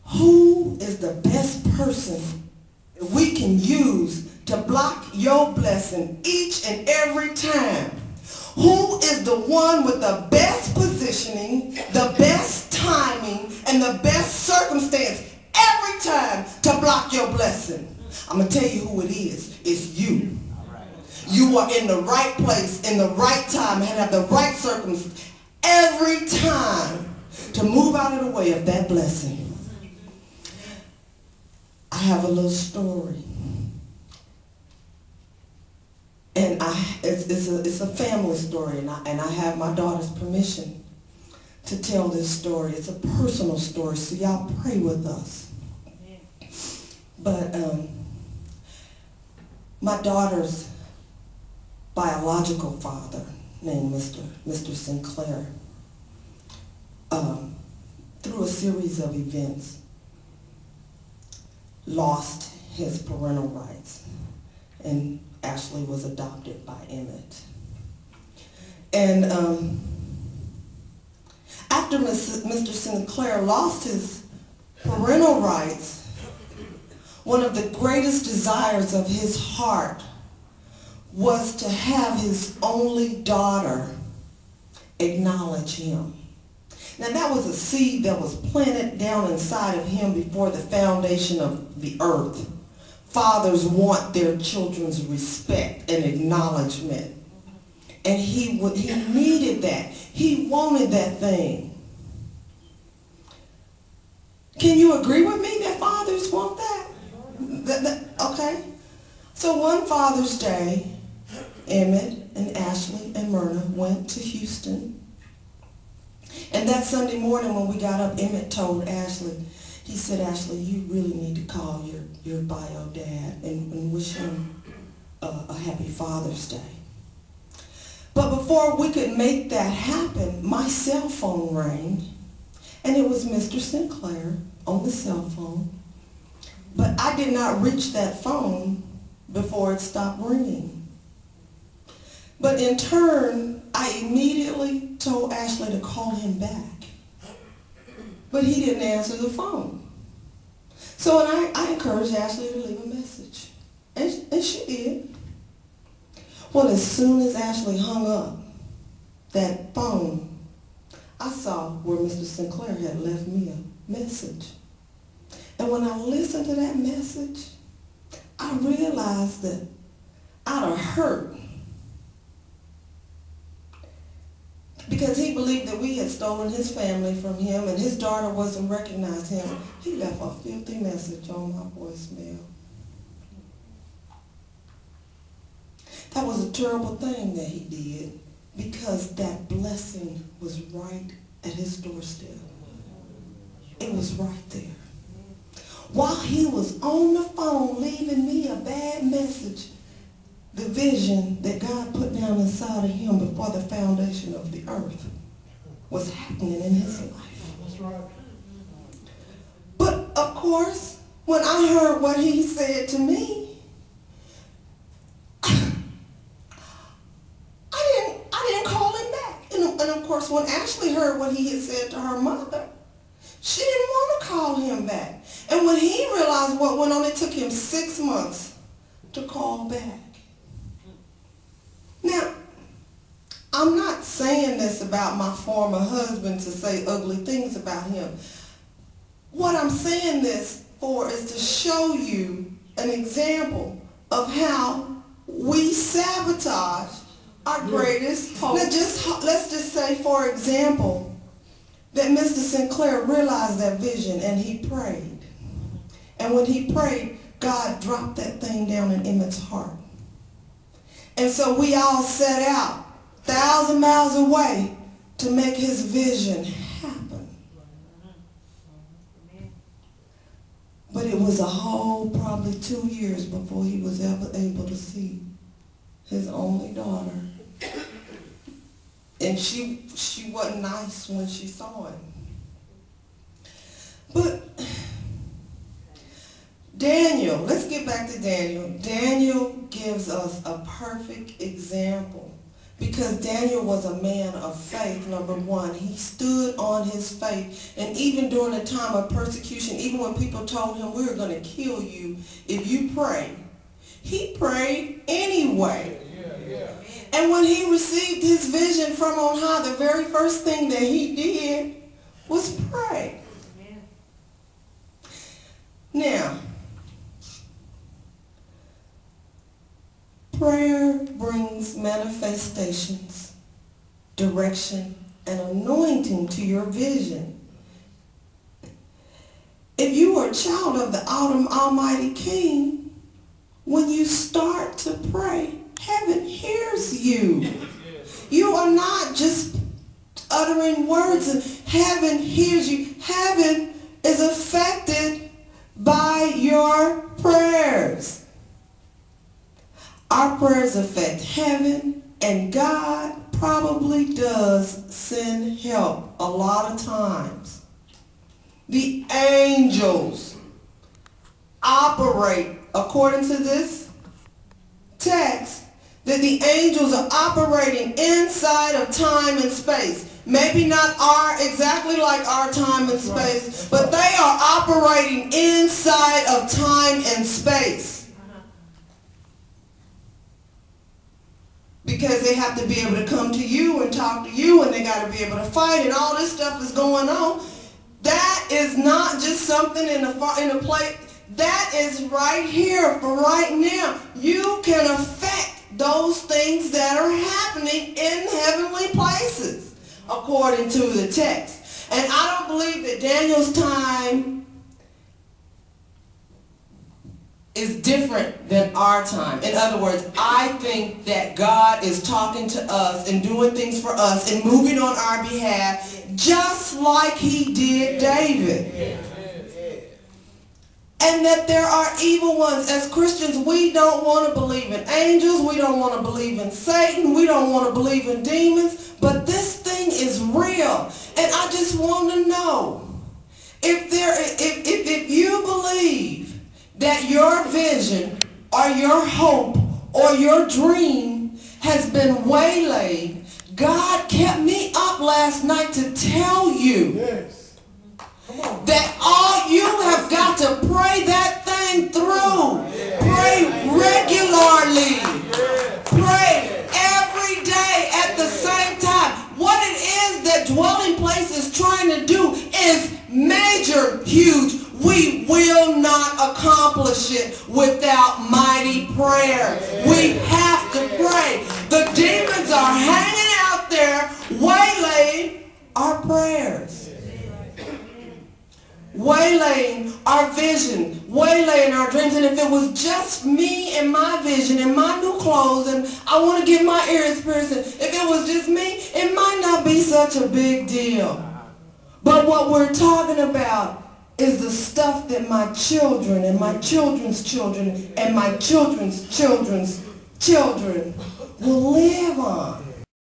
who is the best person that we can use to block your blessing each and every time? Who is the one with the best positioning, the best timing, and the best circumstance every time to block your blessing? I'm going to tell you who it is. It's you. You are in the right place, in the right time, and have the right circumstance every time to move out of the way of that blessing. I have a little story. And it's a family story, and I have my daughter's permission to tell this story. It's a personal story, so y'all pray with us. But my daughter's biological father, named Mr. Sinclair, through a series of events, lost his parental rights, and Ashley was adopted by Emmett. And after Mr. Sinclair lost his parental rights, one of the greatest desires of his heart was to have his only daughter acknowledge him. Now that was a seed that was planted down inside of him before the foundation of the earth. Fathers want their children's respect and acknowledgement. And he needed that. He wanted that thing. Can you agree with me that fathers want that? Okay. So one Father's Day, Emmett and Ashley and Myrna went to Houston. And that Sunday morning when we got up, Emmett told Ashley, he said, Ashley, you really need to call your bio dad and wish him a happy Father's Day. But before we could make that happen, my cell phone rang, and it was Mr. Sinclair on the cell phone. But I did not reach that phone before it stopped ringing. But in turn, I immediately told Ashley to call him back. But he didn't answer the phone. So I encouraged Ashley to leave a message. And she did. Well, as soon as Ashley hung up that phone, I saw where Mr. Sinclair had left me a message. And when I listened to that message, I realized that out of hurt, because he believed that we had stolen his family from him and his daughter wasn't recognizing him, he left a filthy message on my voicemail. That was a terrible thing that he did because that blessing was right at his doorstep. It was right there. While he was on the phone leaving me a bad message, the vision that God put down inside of him before the foundation of the earth was happening in his life. That's right. But of course, when I heard what he said to me, I didn't call him back. And of course, when Ashley heard what he had said to her mother, she didn't want to call him back. And when he realized what went on, it took him 6 months to call back. Now, I'm not saying this about my former husband to say ugly things about him. What I'm saying this for is to show you an example of how we sabotage our greatest hope. Let's just say, for example, that Mr. Sinclair realized that vision and he prayed. And when he prayed, God dropped that thing down in Emmett's heart. And so we all set out 1,000 miles away to make his vision happen. But it was a whole probably 2 years before he was ever able to see his only daughter. And she wasn't nice when she saw him. But Daniel, let's get back to Daniel. Daniel gives us a perfect example Because Daniel was a man of faith, number one. He stood on his faith. And even during a time of persecution, even when people told him, we're going to kill you if you pray, he prayed anyway. And when he received his vision from on high, the very first thing that he did was pray. Now, prayer brings manifestations, direction, and anointing to your vision. If you are a child of the Almighty King, when you start to pray, heaven hears you. You are not just uttering words. Heaven hears you. Heaven is affected by your prayers. Our prayers affect heaven, and God probably does send help a lot of times. The angels operate, according to this text, that the angels are operating inside of time and space. Maybe not exactly like our time and space, but they are operating inside of time and space. Because they have to be able to come to you and talk to you, and they got to be able to fight, and all this stuff is going on. That is not just something in a place. That is right here for right now. You can affect those things that are happening in heavenly places, according to the text. And I don't believe that Daniel's time is different than our time. In other words, I think that God is talking to us and doing things for us and moving on our behalf, just like he did David. And that there are evil ones. As Christians, we don't want to believe in angels. We don't want to believe in Satan. We don't want to believe in demons. But this thing is real. And I just want to know, if you believe that your vision or your hope or your dream has been waylaid, God kept me up last night to tell you that all you have got to pray that thing through. Pray regularly. Pray every day at the same time. What it is that Dwelling Place is trying to do is major, huge. We will not accomplish it without mighty prayer. We have to pray. The demons are hanging out there waylaying our prayers. Waylaying our vision, waylaying our dreams. And if it was just me and my vision and my new clothes and I want to get my ears pierced, if it was just me, it might not be such a big deal. But what we're talking about is the stuff that my children and my children's children and my children's children's children will live on.